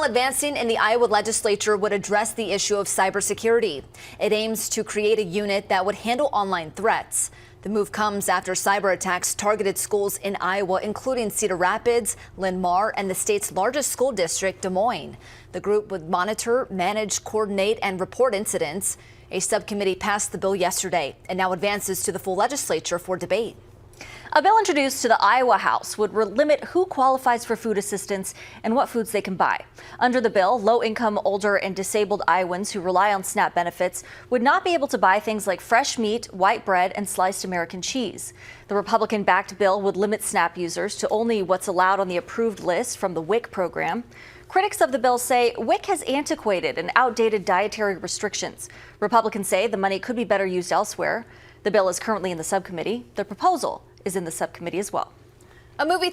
advancing in the Iowa legislature would address the issue of cybersecurity. It aims to create a unit that would handle online threats. The move comes after cyber attacks targeted schools in Iowa, including Cedar Rapids, Linn-Mar, and the state's largest school district, Des Moines. The group would monitor, manage, coordinate, and report incidents. A subcommittee passed the bill yesterday and now advances to the full legislature for debate. A bill introduced to the Iowa House would limit who qualifies for food assistance and what foods they can buy. Under the bill, low-income, older, and disabled Iowans who rely on SNAP benefits would not be able to buy things like fresh meat, white bread, and sliced American cheese. The Republican-backed bill would limit SNAP users to only what's allowed on the approved list from the WIC program. Critics of the bill say WIC has antiquated and outdated dietary restrictions. Republicans say the money could be better used elsewhere. The bill is currently in the subcommittee. The proposal is in the subcommittee as well. A movie